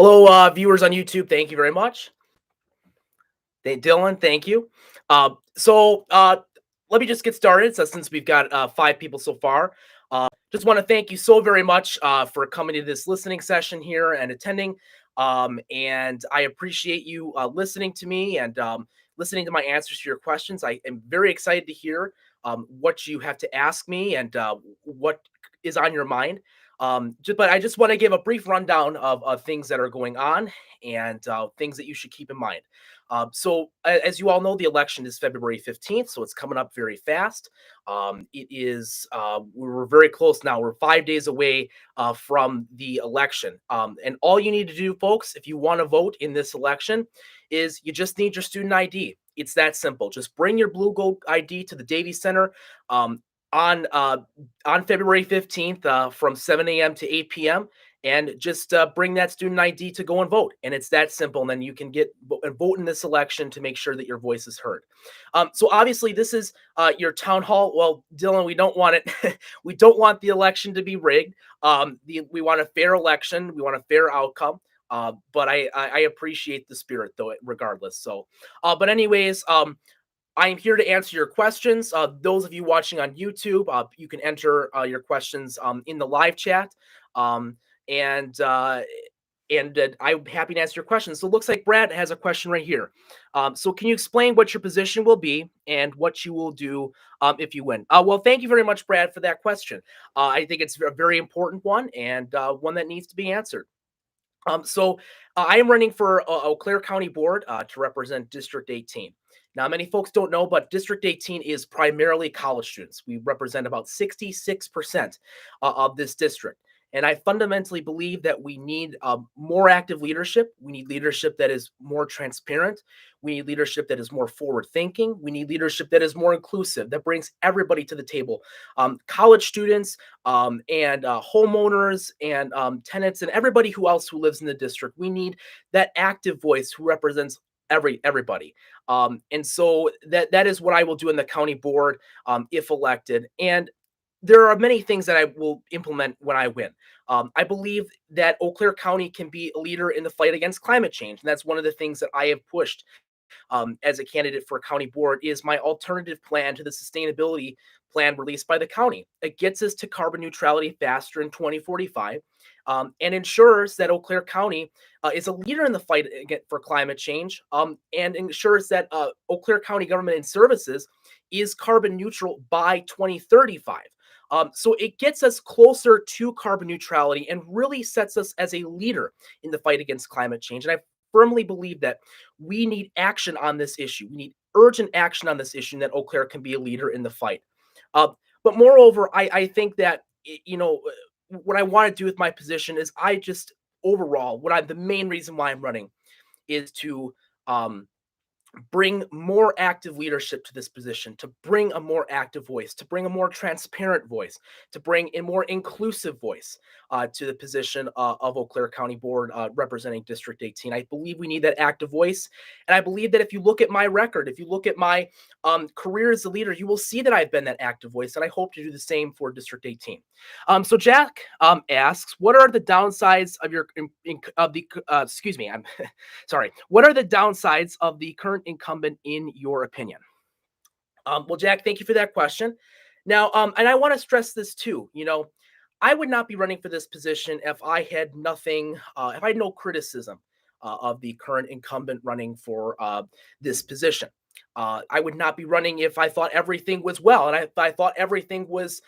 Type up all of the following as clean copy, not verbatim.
Hello, viewers on YouTube. Thank you very much. Dylan, thank you. Uh, so let me just get started. So since we've got five people so far, just want to thank you so very much for coming to this listening session here and attending. And I appreciate you listening to me and listening to my answers to your questions. I am very excited to hear what you have to ask me and what is on your mind. But I just want to give a brief rundown of things that are going on and things that you should keep in mind. As you all know, the election is February 15th, so it's coming up very fast. We're very close now. We're 5 days away from the election. And all you need to do, folks, if you want to vote in this election, is you just need your student ID. It's that simple. Just bring your blue gold ID to the Davies Center. On February 15th from 7 a.m. to 8 p.m. and just bring that student ID to go and vote. And it's that simple. And then you can get and vote in this election to make sure that your voice is heard. So obviously this is your town hall. Well, Dylan, we don't want it. We don't want the election to be rigged. We want a fair election. We want a fair outcome. But I appreciate the spirit though, regardless. But anyways, I am here to answer your questions. Those of you watching on YouTube, you can enter your questions in the live chat. And I'm happy to answer your questions. So it looks like Brad has a question right here. So can you explain what your position will be and what you will do if you win? Well, thank you very much, Brad, for that question. I think it's a very important one and one that needs to be answered. I am running for Eau Claire County Board to represent District 18. Now, many folks don't know, but District 18 is primarily college students. We represent about 66% of this district. And I fundamentally believe that we need more active leadership. We need leadership that is more transparent. We need leadership that is more forward thinking. We need leadership that is more inclusive, that brings everybody to the table. College students and homeowners and tenants and everybody who lives in the district. We need that active voice who represents everybody. And so that is what I will do in the county board if elected. And there are many things that I will implement when I win. I believe that Eau Claire County can be a leader in the fight against climate change. And that's one of the things that I have pushed as a candidate for a county board is my alternative plan to the sustainability plan released by the county. It gets us to carbon neutrality faster in 2045 and ensures that Eau Claire County is a leader in the fight for climate change and ensures that Eau Claire County government and services is carbon neutral by 2035. So it gets us closer to carbon neutrality and really sets us as a leader in the fight against climate change. And I firmly believe that we need action on this issue. We need urgent action on this issue, and that Eau Claire can be a leader in the fight. But moreover, I think that, what I want to do with my position is the main reason why I'm running is to bring more active leadership to this position, to bring a more active voice, to bring a more transparent voice, to bring a more inclusive voice to the position of Eau Claire County Board representing District 18. I believe we need that active voice. And I believe that if you look at my record, if you look at my career as a leader, you will see that I've been that active voice. And I hope to do the same for District 18. So Jack asks, what are the downsides of I'm sorry. What are the downsides of the current incumbent in your opinion? Well, Jack, thank you for that question. Now, and I want to stress this too. I would not be running for this position if I had if I had no criticism of the current incumbent running for this position. I would not be running if I thought everything was well and I thought everything was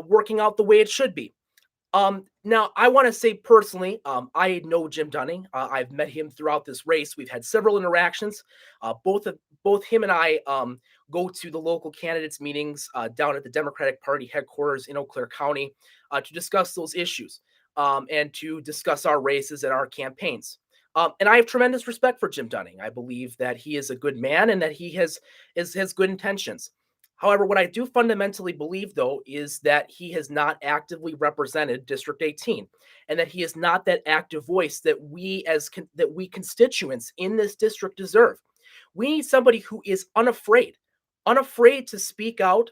working out the way it should be. Now I want to say personally, I know Jim Dunning. I've met him throughout this race. We've had several interactions. Both him and I go to the local candidates meetings down at the Democratic Party headquarters in Eau Claire County to discuss those issues and to discuss our races and our campaigns. And I have tremendous respect for Jim Dunning. I believe that he is a good man and that he has good intentions. However, what I do fundamentally believe, though, is that he has not actively represented District 18, and that he is not that active voice that we constituents in this district deserve. We need somebody who is unafraid to speak out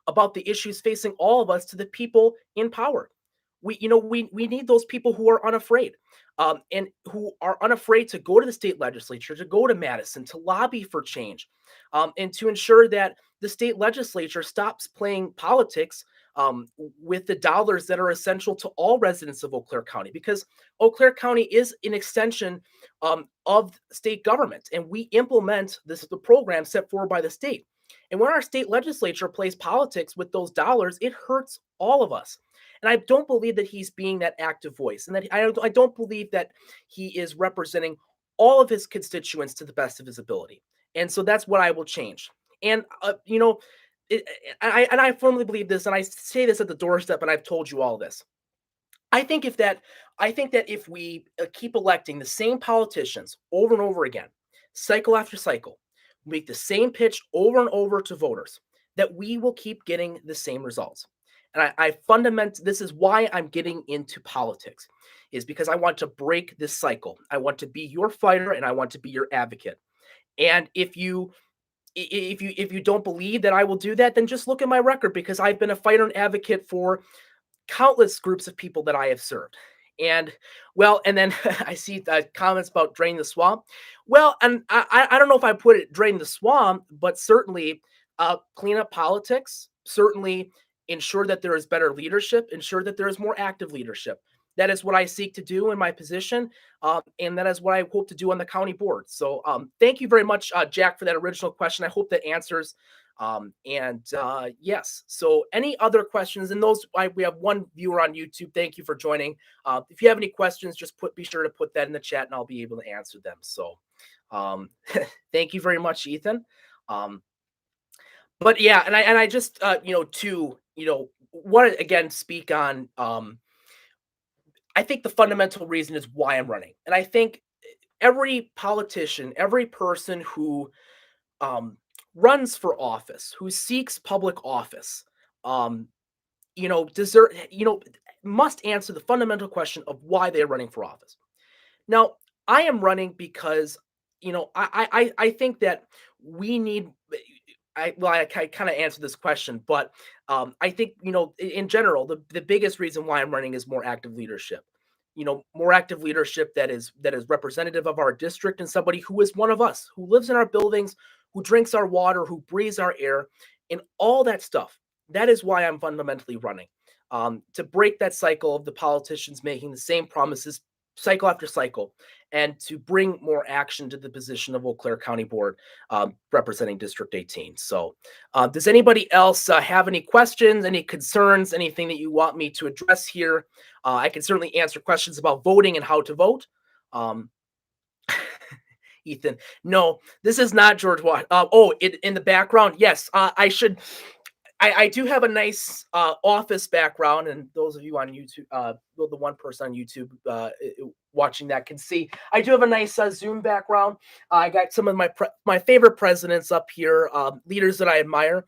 about the issues facing all of us to the people in power. we need those people who are unafraid, and who are unafraid to go to the state legislature, to go to Madison, to lobby for change, and to ensure that the state legislature stops playing politics with the dollars that are essential to all residents of Eau Claire County, because Eau Claire County is an extension of state government, and we implement the program set forward by the state. And when our state legislature plays politics with those dollars, it hurts all of us. And I don't believe that he's being that active voice, and that I don't believe that he is representing all of his constituents to the best of his ability. And so that's what I will change. And it, I firmly believe this, and I say this at the doorstep, and I've told you all this. I think if that I think that if we keep electing the same politicians over and over again, cycle after cycle, make the same pitch over and over to voters, that we will keep getting the same results. And this is why I'm getting into politics, is because I want to break this cycle. I want to be your fighter, and I want to be your advocate. And if you don't believe that I will do that, then just look at my record, because I've been a fighter and advocate for countless groups of people that I have served. And well, and then I see comments about drain the swamp. Well, and I don't know if I put it drain the swamp, but certainly clean up politics, certainly ensure that there is better leadership, ensure that there is more active leadership. That is what I seek to do in my position, and that is what I hope to do on the county board. So thank you very much, Jack, for that original question. I hope that answers. Yes. So any other questions? And we have one viewer on YouTube. Thank you for joining. If you have any questions, just be sure to put that in the chat, and I'll be able to answer them. So thank you very much, Ethan. But yeah, and I just want to again speak on I think the fundamental reason is why I'm running. And I think every politician, every person who runs for office, who seeks public office, um, deserve, must answer the fundamental question of why they're running for office. Now, I am running because, I think that we need. I kind of answered this question, but I think in general, the biggest reason why I'm running is more active leadership. More active leadership that is representative of our district, and somebody who is one of us, who lives in our buildings, who drinks our water, who breathes our air, and all that stuff. That is why I'm fundamentally running, to break that cycle of the politicians making the same promises cycle after cycle, and to bring more action to the position of Eau Claire County Board, representing District 18. So does anybody else have any questions, any concerns, anything that you want me to address here? I can certainly answer questions about voting and how to vote. Ethan, no, this is not George Washington. In the background, yes, I should. I do have a nice office background, and those of you on YouTube, the one person on YouTube watching that can see, I do have a nice Zoom background. I got some of my favorite presidents up here, leaders that I admire.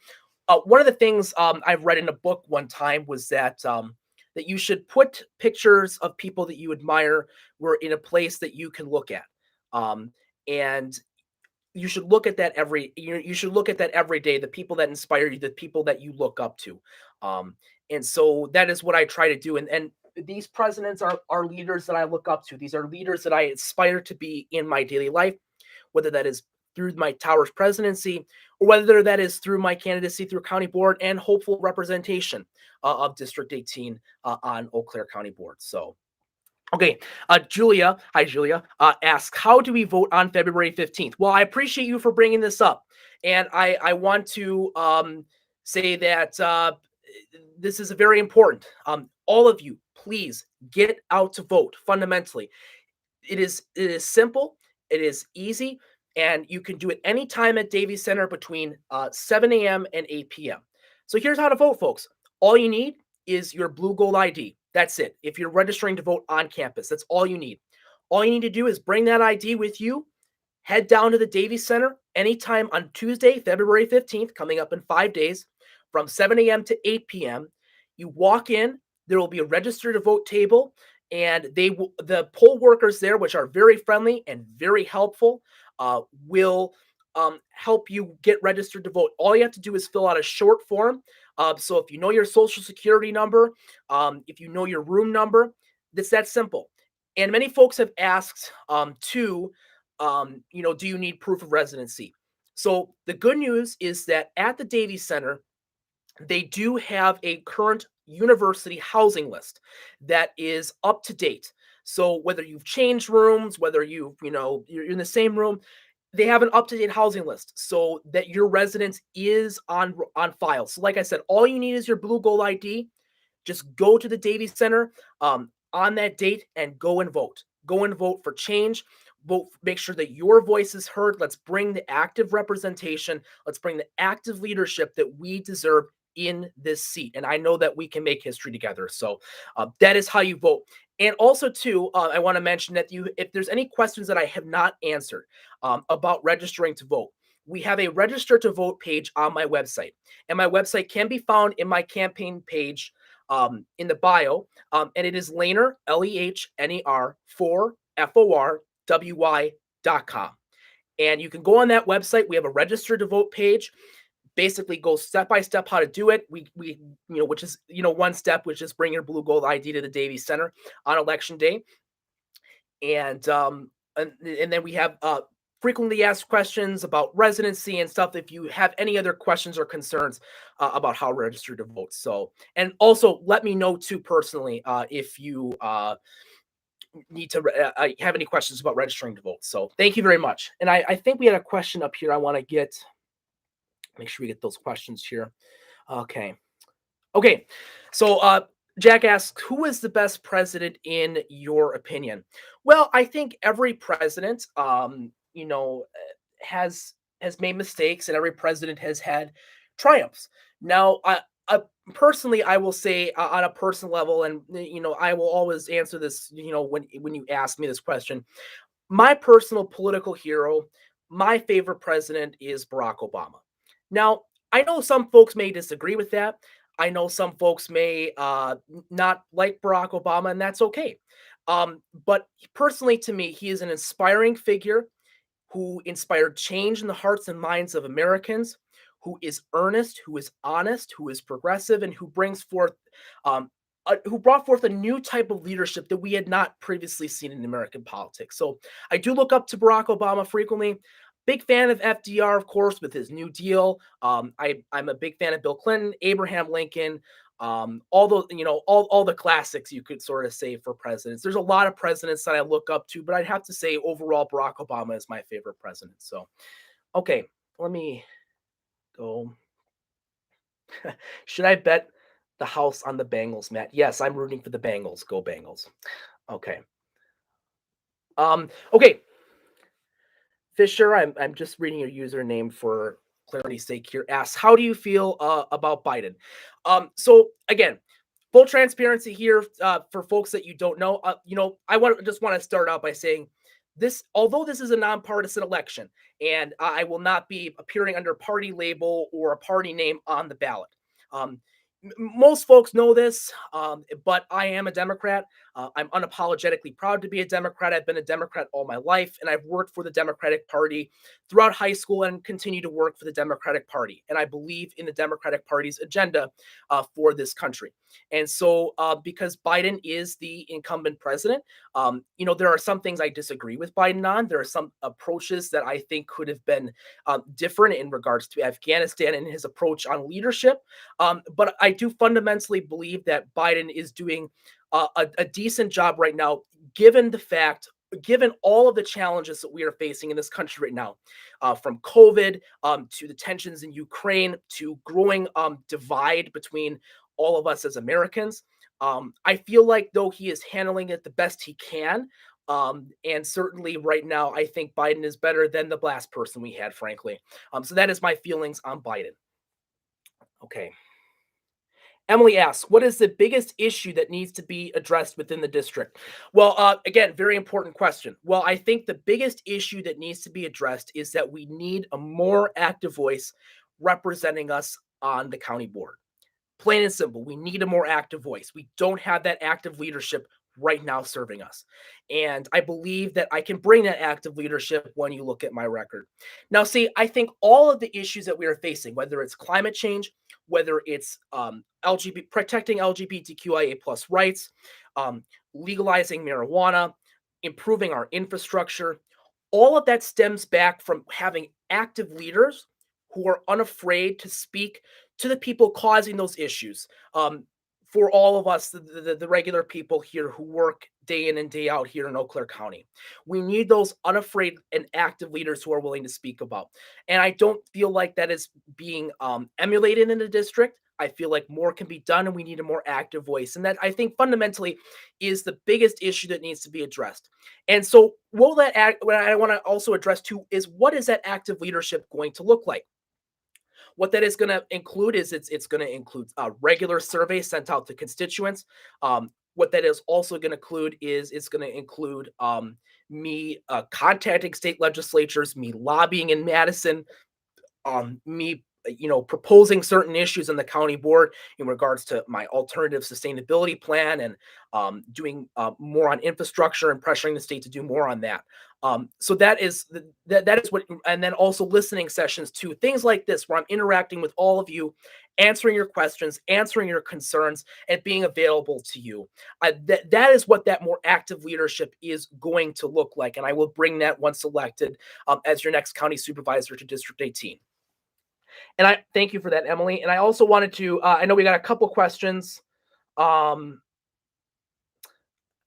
One of the things I've read in a book one time was that that you should put pictures of people that you admire were in a place that you can look at, and you should look at that you should look at that every day, the people that inspire you, the people that you look up to. And so that is what I try to do. And these presidents are leaders that I look up to. These are leaders that I aspire to be in my daily life, whether that is through my Towers presidency, or whether that is through my candidacy through county board and hopeful representation of District 18 on Eau Claire County Board. So okay, Julia, hi Julia, asks, how do we vote on February 15th? Well, I appreciate you for bringing this up. And I want to say that this is very important. All of you, please get out to vote fundamentally. It is simple, it is easy, and you can do it anytime at Davie Center between 7 a.m. and 8 p.m. So here's how to vote, folks. All you need is your blue gold ID. That's it. If you're registering to vote on campus, that's all you need. All you need to do is bring that ID with you, head down to the Davie Center anytime on Tuesday, February 15th, coming up in 5 days, from 7 a.m. to 8 p.m. You walk in, there will be a register to vote table, and the poll workers there, which are very friendly and very helpful, will help you get registered to vote. All you have to do is fill out a short form. So if you know your social security number, if you know your room number, it's that simple. And many folks have asked too, do you need proof of residency? So the good news is that at the Davies Center, they do have a current university housing list that is up to date. So whether you've changed rooms, whether you're in the same room, they have an up to date housing list so that your residence is on file. So like I said, all you need is your blue gold ID. Just go to the Davies Center on that date and go and vote. Go and vote for change. Vote, make sure that your voice is heard. Let's bring the active representation. Let's bring the active leadership that we deserve in this seat. And I know that we can make history together. So that is how you vote. And also, too, I want to mention that if there's any questions that I have not answered about registering to vote, we have a register to vote page on my website. And my website can be found in my campaign page in the bio. And it is Lehner, Lehner, 4FORWY.com. And you can go on that website. We have a register to vote page. Basically goes step by step how to do it. Which is, one step, which is bring your blue gold ID to the Davies Center on election day. And then we have frequently asked questions about residency and stuff. If you have any other questions or concerns about how to register to vote. So, and also let me know too personally if you need to have any questions about registering to vote. So thank you very much. And I think we had a question up here. I want to make sure we get those questions here. Okay. So Jack asks, who is the best president in your opinion? Well, I think every president, has made mistakes, and every president has had triumphs. Now, I personally, I will say on a personal level, and I will always answer this. When you ask me this question, my personal political hero, my favorite president is Barack Obama. Now, I know some folks may disagree with that. I know some folks may not like Barack Obama, and that's okay. But personally, to me, he is an inspiring figure who inspired change in the hearts and minds of Americans, who is earnest, who is honest, who is progressive, and um, who brought forth a new type of leadership that we had not previously seen in American politics. So I do look up to Barack Obama frequently. Big fan of FDR, of course, with his New Deal. I'm a big fan of Bill Clinton, Abraham Lincoln, all those, all the classics you could sort of say for presidents. There's a lot of presidents that I look up to, but I'd have to say overall Barack Obama is my favorite president. So, okay, let me go. Should I bet the house on the Bengals, Matt? Yes, I'm rooting for the Bengals. Go Bengals. Okay. Okay. Fisher, I'm just reading your username for clarity's sake here. Asks, how do you feel about Biden? So again, full transparency here for folks that you don't know. I just want to start out by saying this, although this is a nonpartisan election, and I will not be appearing under a party label or a party name on the ballot. Um, Most folks know this, but I am a Democrat. I'm unapologetically proud to be a Democrat. I've been a Democrat all my life, and I've worked for the Democratic Party throughout high school and continue to work for the Democratic Party. And I believe in the Democratic Party's agenda for this country. And so, because Biden is the incumbent president, there are some things I disagree with Biden on. There are some approaches that I think could have been different in regards to Afghanistan and his approach on leadership. But I do fundamentally believe that Biden is doing a decent job right now, given all of the challenges that we are facing in this country right now, from COVID to the tensions in Ukraine to growing divide between all of us as Americans. I feel like though he is handling it the best he can. And certainly right now, I think Biden is better than the last person we had, frankly. So that is my feelings on Biden. Okay. Emily asks, what is the biggest issue that needs to be addressed within the district? Well, again, very important question. Well, I think the biggest issue that needs to be addressed is that we need a more active voice representing us on the county board. Plain and simple, we need a more active voice. We don't have that active leadership right now serving us. And I believe that I can bring that active leadership when you look at my record. Now, see, I think all of the issues that we are facing, whether it's climate change, whether it's LGBT, protecting LGBTQIA plus rights, um, legalizing marijuana, improving our infrastructure, all of that stems back from having active leaders who are unafraid to speak to the people causing those issues. For all of us, the regular people here who work day in and day out here in Eau Claire County, we need those unafraid and active leaders who are willing to speak about. And I don't feel like that is being emulated in the district. I feel like more can be done and we need a more active voice. And that I think fundamentally is the biggest issue that needs to be addressed. And so, will that act? What I want to also address too is what is that active leadership going to look like? What that is going to include is it's going to include regular surveys sent out to constituents. What that is also going to include is it's going to include me contacting state legislatures, me lobbying in Madison, me proposing certain issues in the county board in regards to my alternative sustainability plan and doing more on infrastructure and pressuring the state to do more on that. So that is what, and then also listening sessions to things like this where I'm interacting with all of you, answering your questions, answering your concerns, and being available to you. That is what that more active leadership is going to look like, and I will bring that once elected as your next county supervisor to District 18. And I thank you for that, Emily. And I also wanted to, I know we got a couple questions. Um,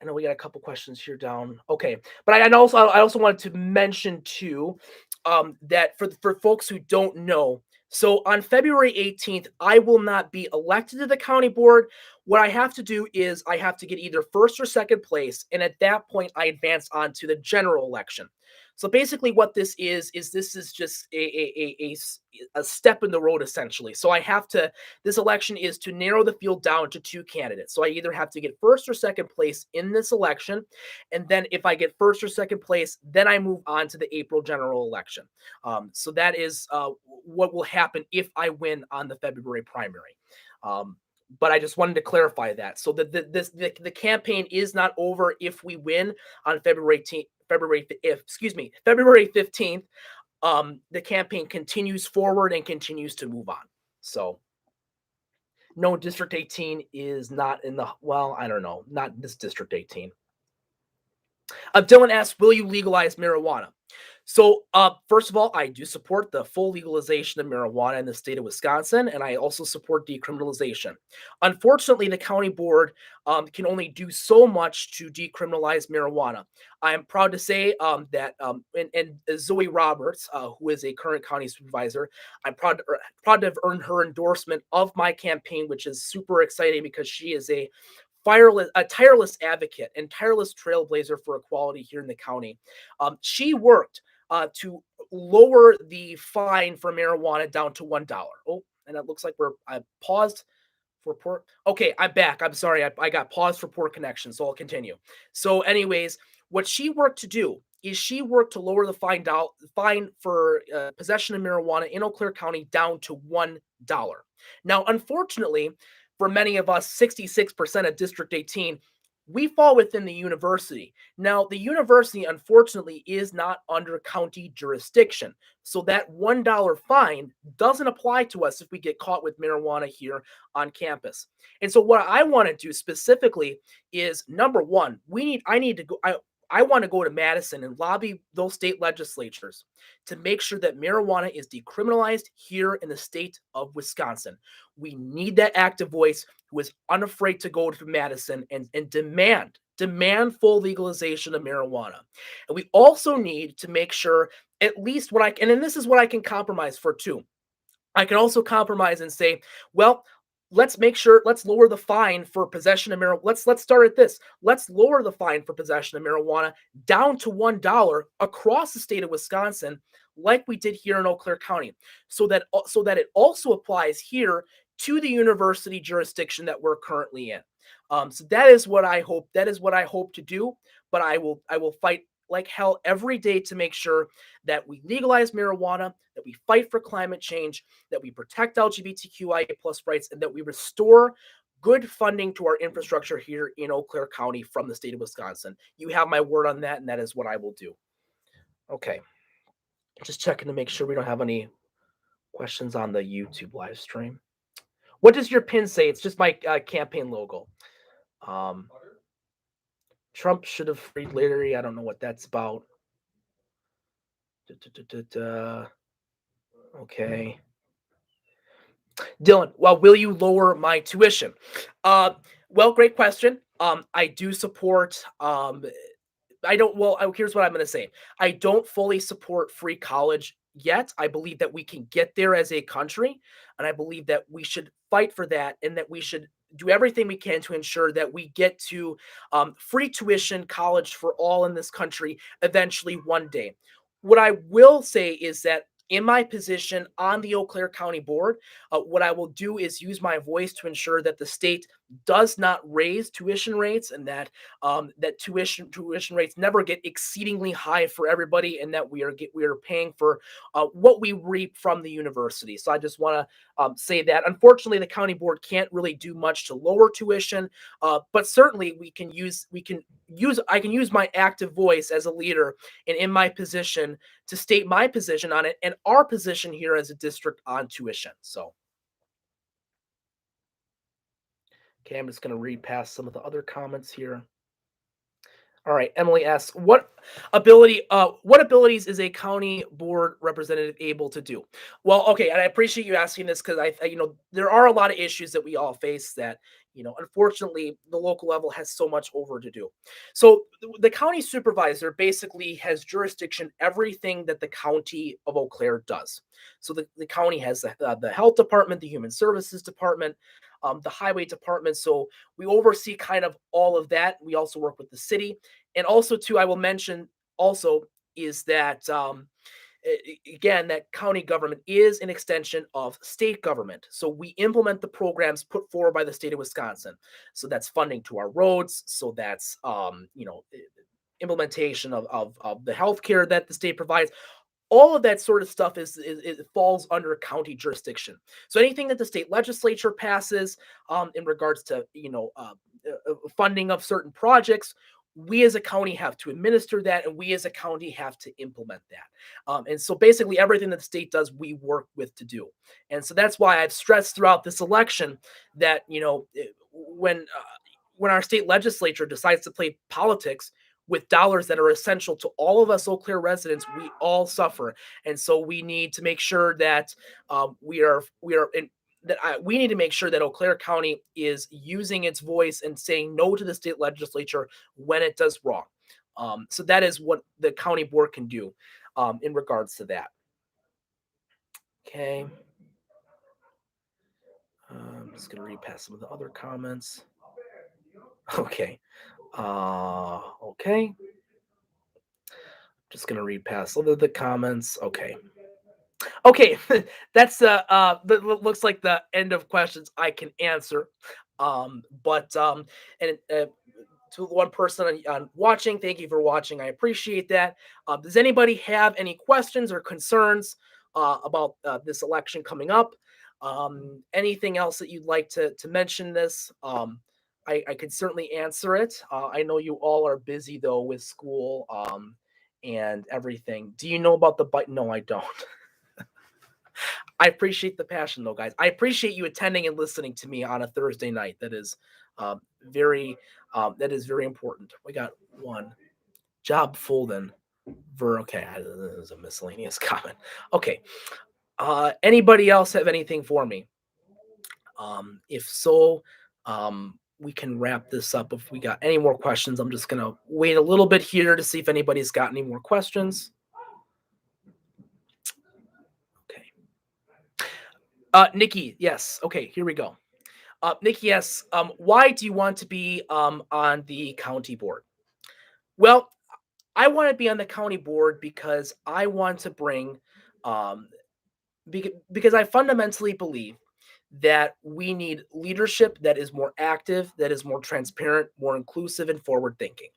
I know we got a couple questions here down. Okay, but I also wanted to mention too that for folks who don't know, so on February 18th, I will not be elected to the county board. What I have to do is I have to get either first or second place, and at that point, I advance on to the general election. So basically, what this is just a step in the road essentially. So I have to this election is to narrow the field down to two candidates. So I either have to get first or second place in this election. And then if I get first or second place, then I move on to the April general election. So that is what will happen if I win on the February primary. Um, but I just wanted to clarify that. So the campaign is not over if we win on February 18th. February 15th. The campaign continues forward and continues to move on. So no, District 18 is not in the, well, I don't know, not this District 18. Dylan asks, will you legalize marijuana? So, first of all, I do support the full legalization of marijuana in the state of Wisconsin, and I also support decriminalization. Unfortunately, the county board can only do so much to decriminalize marijuana. I am proud to say that, and Zoe Roberts, who is a current county supervisor, I'm proud to have earned her endorsement of my campaign, which is super exciting because she is a tireless advocate and tireless trailblazer for equality here in the county. She worked to lower the fine for marijuana down to $1. Oh, and it looks like I paused for poor. Okay, I'm back. I'm sorry. I got paused for poor connection, so I'll continue. So, anyways, what she worked to do is she worked to lower the fine for possession of marijuana in Eau Claire County down to $1. Now, unfortunately, for many of us, 66% of District 18, we fall within the university. Now, the university, unfortunately, is not under county jurisdiction. So that $1 fine doesn't apply to us if we get caught with marijuana here on campus. And so what I want to do specifically is number one, I want to go to Madison and lobby those state legislatures to make sure that marijuana is decriminalized here in the state of Wisconsin. We need that active voice who is unafraid to go to Madison and demand full legalization of marijuana. And we also need to make sure at least what I can, and this is what I can compromise for too. I can also compromise and say, well, let's lower the fine for possession of marijuana. Let's start at this. Let's lower the fine for possession of marijuana down to $1 across the state of Wisconsin, like we did here in Eau Claire County, so that it also applies here to the university jurisdiction that we're currently in. So that is what I hope. That is what I hope to do. But I will fight like hell every day to make sure that we legalize marijuana, that we fight for climate change, that we protect LGBTQIA plus rights, and that we restore good funding to our infrastructure here in Eau Claire County from the state of Wisconsin. You have my word on that, and that is what I will do. Okay, just checking to make sure we don't have any questions on the YouTube live stream. What does your pin say? It's just my campaign logo. Um, Trump should have freed Larry. I don't know what that's about. Da, da, da, da, da. Okay. Dylan, well, will you lower my tuition? Uh, well, great question. I do support I don't. Well, here's what I'm going to say. I don't fully support free college yet. I believe that we can get there as a country, and I believe that we should fight for that, and that we should do everything we can to ensure that we get to free tuition college for all in this country eventually one day. What I will say is that in my position on the Eau Claire County Board, what I will do is use my voice to ensure that the state does not raise tuition rates, and that that tuition rates never get exceedingly high for everybody, and that we are paying for what we reap from the university. So I just want to say that unfortunately the county board can't really do much to lower tuition, but certainly we can use I can use my active voice as a leader and in my position to state my position on it and our position here as a district on tuition. So okay, I'm just going to read past some of the other comments here. All right, Emily asks, what abilities is a county board representative able to do? Well, okay, and I appreciate you asking this because there are a lot of issues that we all face that, unfortunately the local level has so much over to do. So the county supervisor basically has jurisdiction everything that the county of Eau Claire does. So the county has the health department, the human services department, the highway department. So we oversee kind of all of that. We also work with the city. And also, too, I will mention also is that again, that county government is an extension of state government. So we implement the programs put forward by the state of Wisconsin. So that's funding to our roads. So that's implementation of the healthcare that the state provides. All of that sort of stuff is falls under county jurisdiction. So anything that the state legislature passes in regards to funding of certain projects, we as a county have to administer that, and we as a county have to implement that. And so basically everything that the state does, we work with to do. And so that's why I've stressed throughout this election that when our state legislature decides to play politics with dollars that are essential to all of us Eau Claire residents, we all suffer. And so we need to make sure that we need to make sure that Eau Claire County is using its voice and saying no to the state legislature when it does wrong. So that is what the county board can do in regards to that. Okay. I'm just going to read past some of the other comments. Okay. Okay. Just going to read past some of the comments. Okay. Okay, that's that looks like the end of questions I can answer. But and to one person on watching, thank you for watching. I appreciate that. Does anybody have any questions or concerns about this election coming up? Anything else that you'd like to mention this? I could certainly answer it. I know you all are busy though with school and everything. Do you know about the bite? No, I don't. I appreciate the passion, though, guys. I appreciate you attending and listening to me on a Thursday night. That is very very important. We got one job full then. Okay, this is a miscellaneous comment. Okay, anybody else have anything for me? If so, we can wrap this up. If we got any more questions, I'm just gonna wait a little bit here to see if anybody's got any more questions. Okay. Nikki, yes. Okay, here we go. Nikki asks, why do you want to be on the county board? Well, I want to be on the county board because I want to bring, because I fundamentally believe that we need leadership that is more active, that is more transparent, more inclusive, and forward thinking.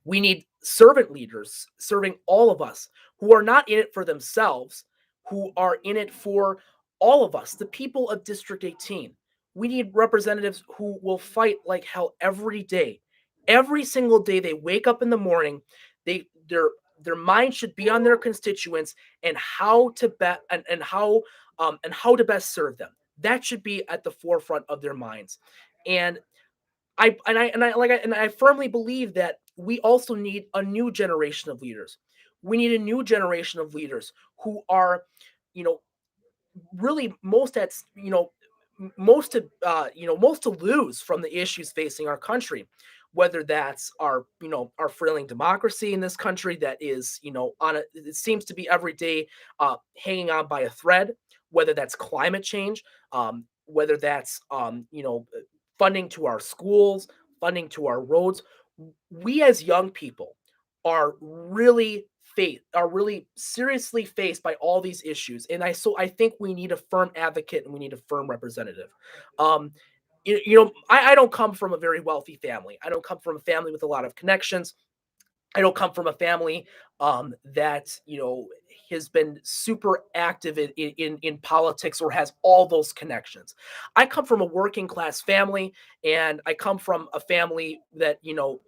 We need servant leaders serving all of us who are not in it for themselves, who are in it for all of us, the people of District 18. We need representatives who will fight like hell every day. Every single day they wake up in the morning, they their mind should be on their constituents and how to and how to best serve them. That should be at the forefront of their minds. And I firmly believe that we also need a new generation of leaders. We need a new generation of leaders who are, you know, really most at most to lose from the issues facing our country, whether that's our our frailing democracy in this country that is on a it seems to be every day hanging on by a thread, whether that's climate change, whether that's funding to our schools, funding to our roads. We as young people are really seriously faced by all these issues, and I think we need a firm advocate and we need a firm representative. um I don't come from a very wealthy family. I don't come from a family with a lot of connections. I don't come from a family that has been super active in politics or has all those connections. I come from a working class family, and I come from a family that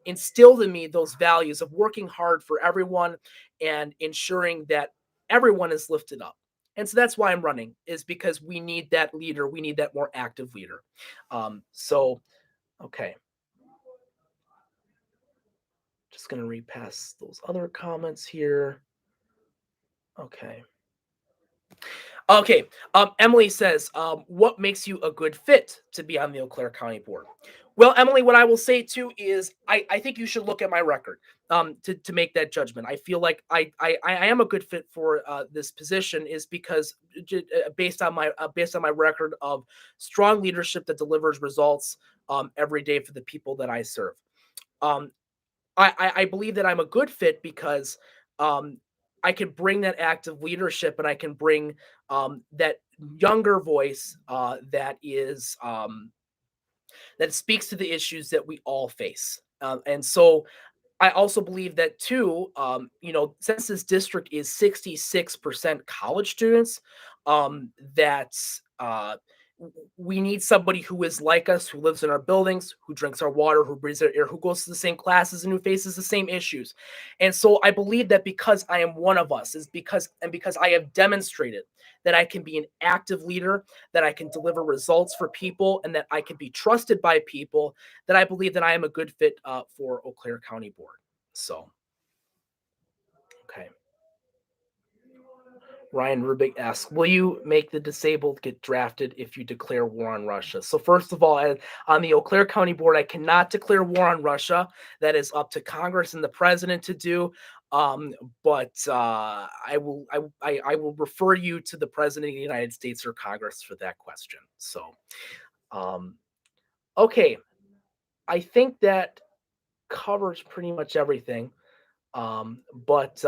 instilled in me those values of working hard for everyone and ensuring that everyone is lifted up. And so that's why I'm running, is because we need that leader. We need that more active leader. So okay, just gonna read past those other comments here. Okay. Okay. Emily says, what makes you a good fit to be on the Eau Claire County Board? Well, Emily, what I will say too is I think you should look at my record to make that judgment. I feel like I am a good fit for this position, is because based on my record of strong leadership that delivers results every day for the people that I serve. Um, I believe that I'm a good fit because um, I can bring that active leadership, and I can bring that younger voice that speaks to the issues that we all face. And so I also believe that too, since this district is 66% college students, that we need somebody who is like us, who lives in our buildings, who drinks our water, who breathes our air, who goes to the same classes, and who faces the same issues. And so I believe that because I am one of us, is because I have demonstrated that I can be an active leader, that I can deliver results for people, and that I can be trusted by people, that I believe that I am a good fit for Eau Claire County Board. So, okay. Ryan Rubik asks, will you make the disabled get drafted if you declare war on Russia? So first of all, on the Eau Claire County Board, I cannot declare war on Russia. That is up to Congress and the president to do. Um, but I will refer you to the president of the United States or Congress for that question. So, um, okay, I think that covers pretty much everything. But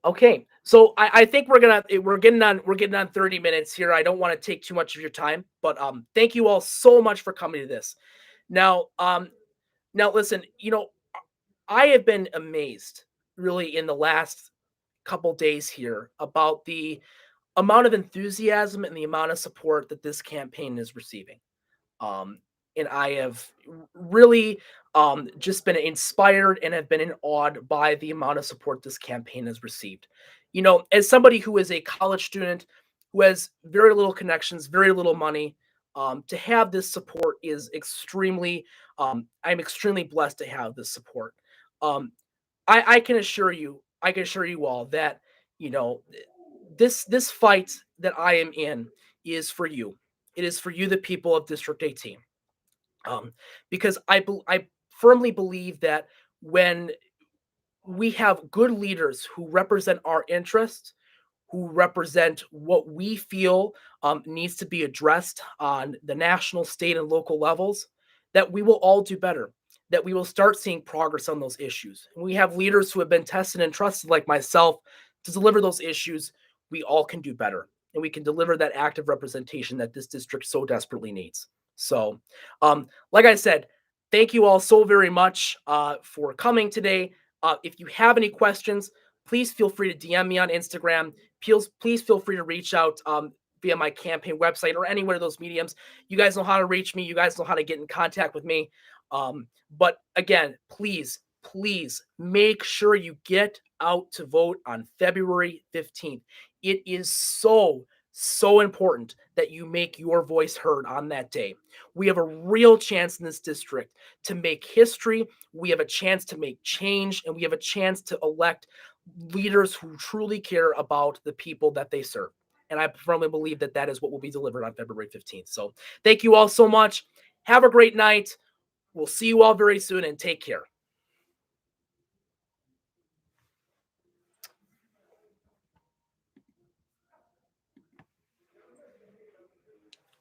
Okay, so I think we're getting on 30 minutes here. I don't want to take too much of your time, but thank you all so much for coming to this. Now, now listen, I have been amazed really in the last couple days here about the amount of enthusiasm and the amount of support that this campaign is receiving. Um, and I have really just been inspired and have been awed by the amount of support this campaign has received. As somebody who is a college student who has very little connections, very little money, to have this support is I'm extremely blessed to have this support. Um, I can assure you all that you know this fight that I am in is for you. It is for you, the people of District 18, um, because I firmly believe that when we have good leaders who represent our interests, who represent what we feel needs to be addressed on the national, state, and local levels, that we will all do better, that we will start seeing progress on those issues. And we have leaders who have been tested and trusted, like myself, to deliver those issues. We all can do better, and we can deliver that active representation that this district so desperately needs. So, like I said, thank you all so very much for coming today. If you have any questions, please feel free to DM me on Instagram. Please feel free to reach out. via my campaign website or anywhere of those mediums. You guys know how to reach me. You guys know how to get in contact with me. But again, please, please make sure you get out to vote on February 15th. It is so important that you make your voice heard on that day. We have a real chance in this district to make history. We have a chance to make change, and we have a chance to elect leaders who truly care about the people that they serve. And I firmly believe that that is what will be delivered on February 15th. So thank you all so much. Have a great night. We'll see you all very soon, and take care.